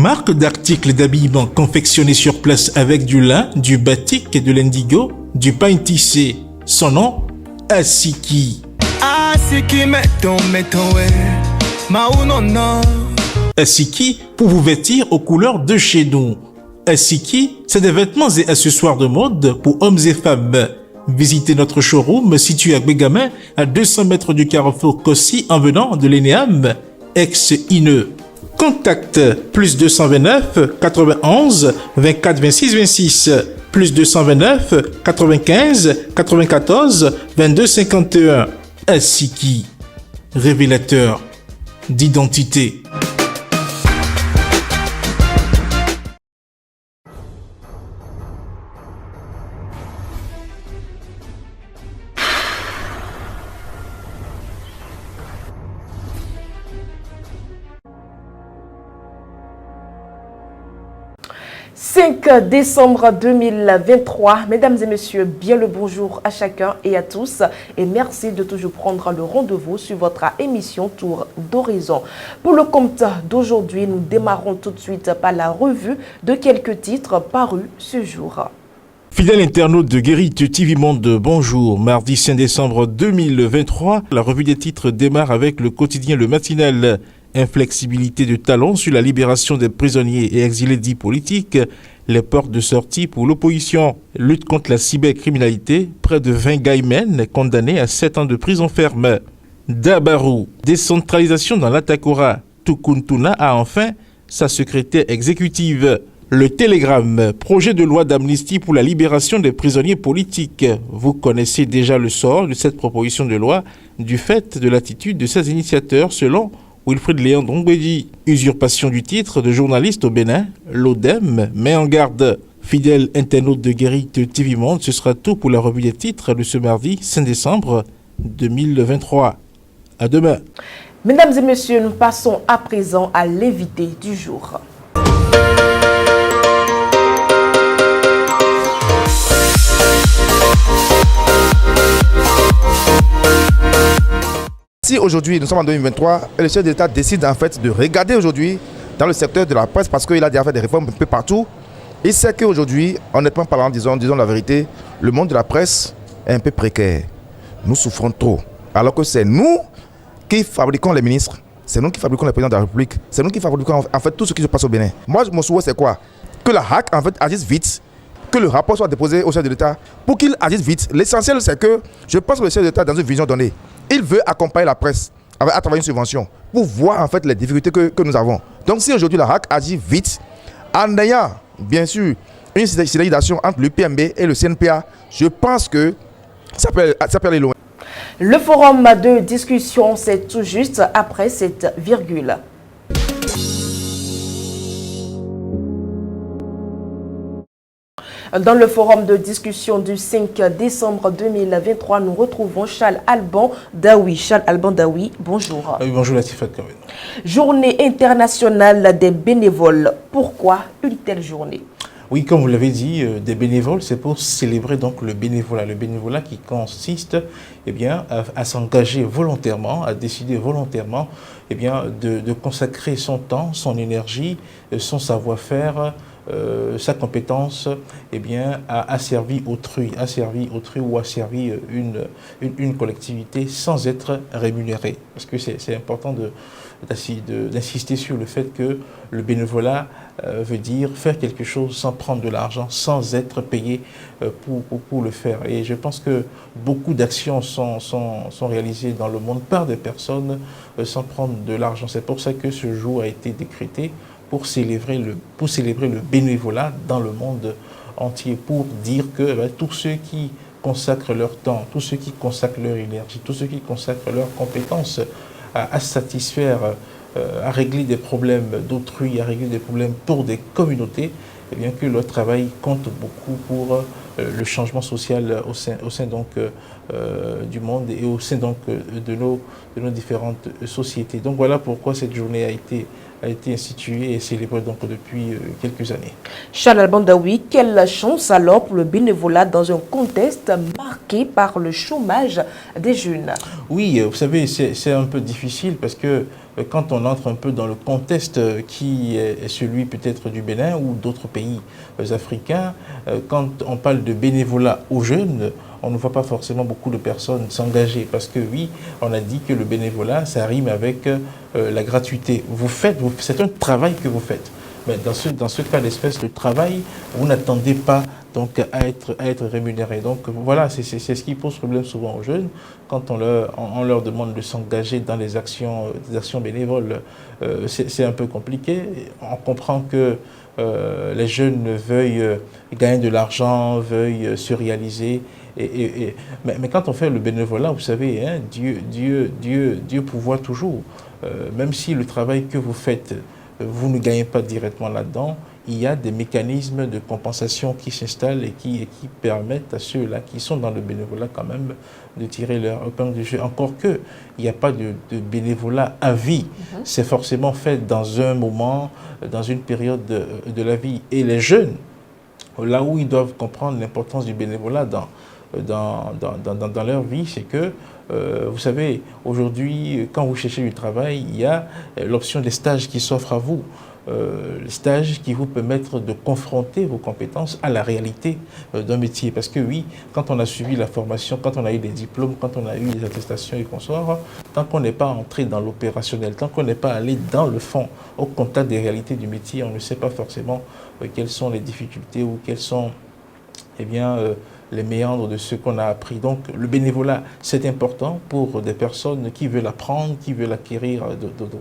Marque d'articles d'habillement confectionnés sur place avec du lin, du batik et de l'indigo, du pain tissé. Son nom, Asiki. Asiki pour vous vêtir aux couleurs de chez nous. Asiki, c'est des vêtements et accessoires de mode pour hommes et femmes. Visitez notre showroom situé à Bégamin, à 200 mètres du carrefour Kossi en venant de l'ENEAM, ex-INE. Contact plus 229 91 24 26 26 plus 229 95 94 22 51. Asiki, révélateur d'identité. « 5 décembre 2023. Mesdames et messieurs, bien le bonjour à chacun et à tous et merci de toujours prendre le rendez-vous sur votre émission Tour d'Horizon. Pour le compte d'aujourd'hui, nous démarrons tout de suite par la revue de quelques titres parus ce jour. Fidèle internaute de Guérite TV Monde, bonjour. Mardi 5 décembre 2023, la revue des titres démarre avec le quotidien Le Matinal. Inflexibilité de Talon sur la libération des prisonniers et exilés dits politiques, les portes de sortie pour l'opposition. Lutte contre la cybercriminalité, près de 20 gaïmens condamnés à 7 ans de prison ferme. Dabarou, décentralisation dans l'Atakora. Tukuntuna a enfin sa secrétaire exécutive. Le Télégramme, projet de loi d'amnistie pour la libération des prisonniers politiques. Vous connaissez déjà le sort de cette proposition de loi du fait de l'attitude de ses initiateurs selon Wilfrid Léon Dongwedi. Usurpation du titre de journaliste au Bénin, l'ODEM met en garde. Fidèle internaute de Guérite TV Monde, ce sera tout pour la revue des titres de ce mardi 5 décembre 2023. À demain. Mesdames et messieurs, nous passons à présent à l'invité du jour. Si aujourd'hui nous sommes en 2023 et le chef de l'État décide en fait de regarder aujourd'hui dans le secteur de la presse parce qu'il a déjà fait des réformes un peu partout, il sait qu'aujourd'hui, honnêtement parlant, disons la vérité, le monde de la presse est un peu précaire. Nous souffrons trop. Alors que c'est nous qui fabriquons les ministres, c'est nous qui fabriquons les présidents de la République, c'est nous qui fabriquons en fait tout ce qui se passe au Bénin. Moi, mon souhait c'est quoi? Que la HAC en fait agisse vite, que le rapport soit déposé au chef de l'État pour qu'il agisse vite. L'essentiel c'est que je pense que le chef de l'État dans une vision donnée, il veut accompagner la presse à travers une subvention pour voir en fait les difficultés que nous avons. Donc si aujourd'hui la HAC agit vite, en ayant bien sûr une synergisation entre l'UPMB et le CNPA, je pense que ça peut aller loin. Le forum de discussion, c'est tout juste après cette virgule. Dans le forum de discussion du 5 décembre 2023, nous retrouvons Charles Alban Daoui. Charles Alban Daoui, bonjour. Oui, bonjour Latifat Kawen. Journée internationale des bénévoles. Pourquoi une telle journée? Oui, comme vous l'avez dit, des bénévoles, c'est pour célébrer donc le bénévolat. Le bénévolat qui consiste à s'engager volontairement, à décider volontairement de consacrer son temps, son énergie, son savoir-faire, sa compétence à servir autrui ou à servir une collectivité sans être rémunéré. Parce que c'est important d'insister sur le fait que le bénévolat veut dire faire quelque chose sans prendre de l'argent, sans être payé pour le faire. Et je pense que beaucoup d'actions sont réalisées dans le monde par des personnes sans prendre de l'argent. C'est pour ça que ce jour a été décrété pour célébrer le bénévolat dans le monde entier, pour dire que tous ceux qui consacrent leur temps, tous ceux qui consacrent leur énergie, tous ceux qui consacrent leurs compétences à satisfaire, à régler des problèmes d'autrui, à régler des problèmes pour des communautés, et bien que leur travail compte beaucoup pour le changement social au sein donc, du monde et au sein donc, de nos différentes sociétés. Donc voilà pourquoi cette journée a été a été institué et célébré donc depuis quelques années. Charles Alban Daoui, quelle chance alors pour le bénévolat dans un contexte marqué par le chômage des jeunes? Oui, vous savez, c'est un peu difficile parce que quand on entre un peu dans le contexte qui est celui peut-être du Bénin ou d'autres pays africains, quand on parle de bénévolat aux jeunes, on ne voit pas forcément beaucoup de personnes s'engager parce que oui, on a dit que le bénévolat, ça rime avec la gratuité. C'est un travail que vous faites. Mais dans ce cas d'espèce de travail, vous n'attendez pas donc à être rémunéré. Donc voilà, c'est ce qui pose problème souvent aux jeunes quand on leur demande de s'engager dans des actions bénévoles. C'est un peu compliqué. On comprend que les jeunes veuillent gagner de l'argent, veuillent se réaliser. Mais quand on fait le bénévolat, vous savez, hein, Dieu pourvoit toujours. Même si le travail que vous faites, vous ne gagnez pas directement là-dedans, il y a des mécanismes de compensation qui s'installent et qui permettent à ceux-là qui sont dans le bénévolat quand même de tirer leur épingle du jeu. Encore que, il n'y a pas de bénévolat à vie. C'est forcément fait dans un moment, dans une période de la vie. Et les jeunes, là où ils doivent comprendre l'importance du bénévolat dans leur vie, c'est que, vous savez, aujourd'hui, quand vous cherchez du travail, il y a l'option des stages qui s'offrent à vous. Les stages qui vous permettent de confronter vos compétences à la réalité d'un métier. Parce que oui, quand on a suivi la formation, quand on a eu des diplômes, quand on a eu des attestations et consorts, tant qu'on n'est pas entré dans l'opérationnel, tant qu'on n'est pas allé dans le fond, au contact des réalités du métier, on ne sait pas forcément quelles sont les difficultés ou quels sont les méandres de ce qu'on a appris. Donc le bénévolat, c'est important pour des personnes qui veulent apprendre, qui veulent acquérir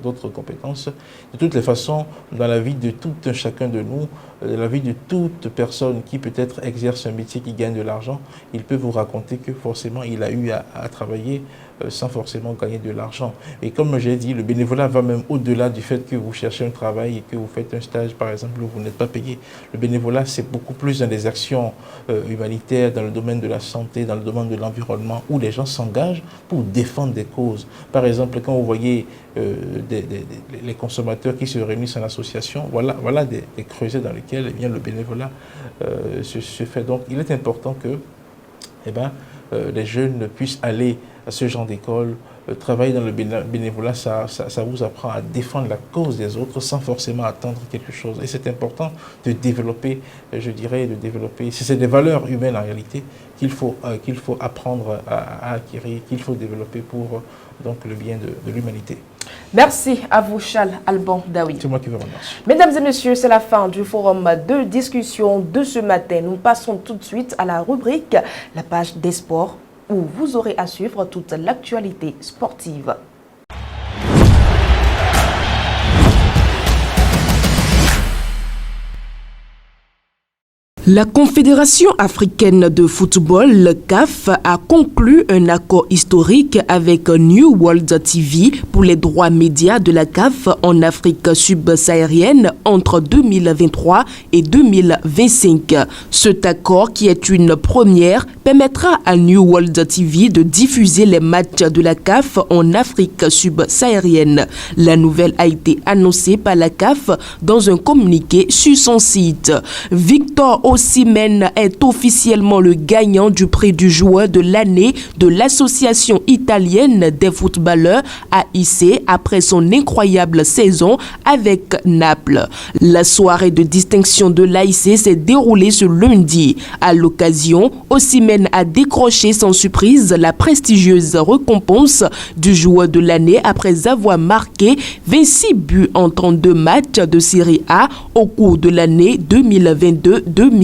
d'autres compétences. De toutes les façons, dans la vie de tout un chacun de nous, la vie de toute personne qui peut-être exerce un métier qui gagne de l'argent, il peut vous raconter que forcément il a eu à travailler sans forcément gagner de l'argent. Et comme j'ai dit, le bénévolat va même au-delà du fait que vous cherchez un travail et que vous faites un stage, par exemple, où vous n'êtes pas payé. Le bénévolat, c'est beaucoup plus dans des actions humanitaires, dans le domaine de la santé, dans le domaine de l'environnement, où les gens s'engagent pour défendre des causes. Par exemple, quand vous voyez les consommateurs qui se réunissent en association, voilà des creusets dans lesquels le bénévolat se fait. Donc, il est important que les jeunes puissent aller à ce genre d'école, travailler dans le bénévolat, ça vous apprend à défendre la cause des autres sans forcément attendre quelque chose. Et c'est important de développer, c'est des valeurs humaines en réalité qu'il faut apprendre à acquérir, qu'il faut développer pour donc, le bien de l'humanité. Merci à vous, Charles Alban Daoui. C'est moi qui vous remercie. Mesdames et messieurs, c'est la fin du forum de discussion de ce matin. Nous passons tout de suite à la rubrique La page des sports, où vous aurez à suivre toute l'actualité sportive. La Confédération africaine de football, le CAF, a conclu un accord historique avec New World TV pour les droits médias de la CAF en Afrique subsaharienne entre 2023 et 2025. Cet accord, qui est une première, permettra à New World TV de diffuser les matchs de la CAF en Afrique subsaharienne. La nouvelle a été annoncée par la CAF dans un communiqué sur son site. Victor Osimhen est officiellement le gagnant du prix du joueur de l'année de l'association italienne des footballeurs AIC après son incroyable saison avec Naples. La soirée de distinction de l'AIC s'est déroulée ce lundi. À l'occasion, Osimhen a décroché sans surprise la prestigieuse récompense du joueur de l'année après avoir marqué 26 buts en 32 matchs de Série A au cours de l'année 2022-2023.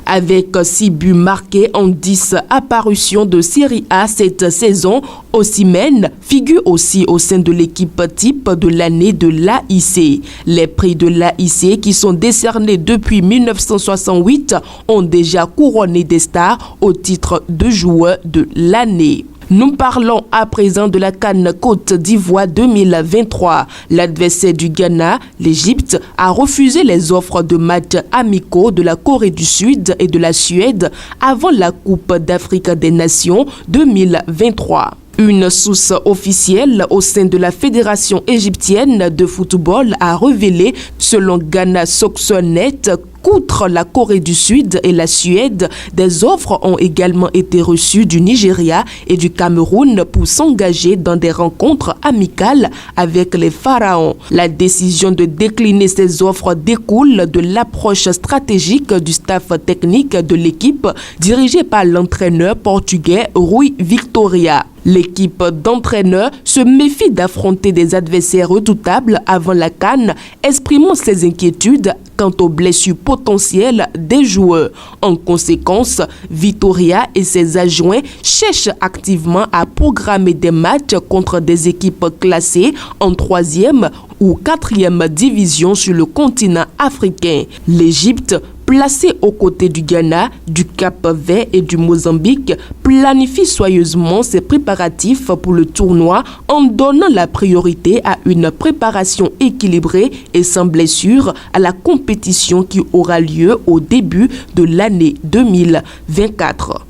Avec 6 buts marqués en 10 apparitions de Série A cette saison, Osimhen figure aussi au sein de l'équipe type de l'année de l'AIC. Les prix de l'AIC, qui sont décernés depuis 1968, ont déjà couronné des stars au titre de joueur de l'année. Nous parlons à présent de la CAN Côte d'Ivoire 2023. L'adversaire du Ghana, l'Égypte, a refusé les offres de matchs amicaux de la Corée du Sud et de la Suède avant la Coupe d'Afrique des Nations 2023. Une source officielle au sein de la Fédération égyptienne de football a révélé, selon Ghana Soxonet, qu'outre la Corée du Sud et la Suède, des offres ont également été reçues du Nigeria et du Cameroun pour s'engager dans des rencontres amicales avec les Pharaons. La décision de décliner ces offres découle de l'approche stratégique du staff technique de l'équipe dirigée par l'entraîneur portugais Rui Victoria. L'équipe d'entraîneurs se méfie d'affronter des adversaires redoutables avant la CAN, exprimant ses inquiétudes quant aux blessures potentielles des joueurs. En conséquence, Victoria et ses adjoints cherchent activement à programmer des matchs contre des équipes classées en 3e ou 4e division sur le continent africain. L'Égypte, placée aux côtés du Ghana, du Cap-Vert et du Mozambique, planifie soigneusement ses préparatifs pour le tournoi en donnant la priorité à une préparation équilibrée et sans blessure à la compétition qui aura lieu au début de l'année 2024.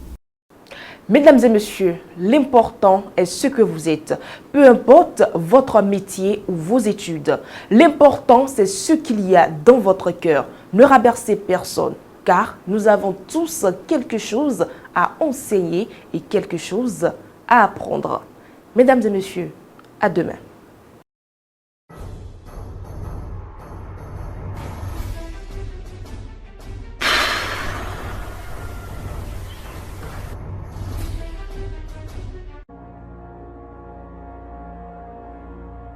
Mesdames et messieurs, l'important est ce que vous êtes. Peu importe votre métier ou vos études, l'important c'est ce qu'il y a dans votre cœur. Ne rabaissez personne, car nous avons tous quelque chose à enseigner et quelque chose à apprendre. Mesdames et messieurs, à demain.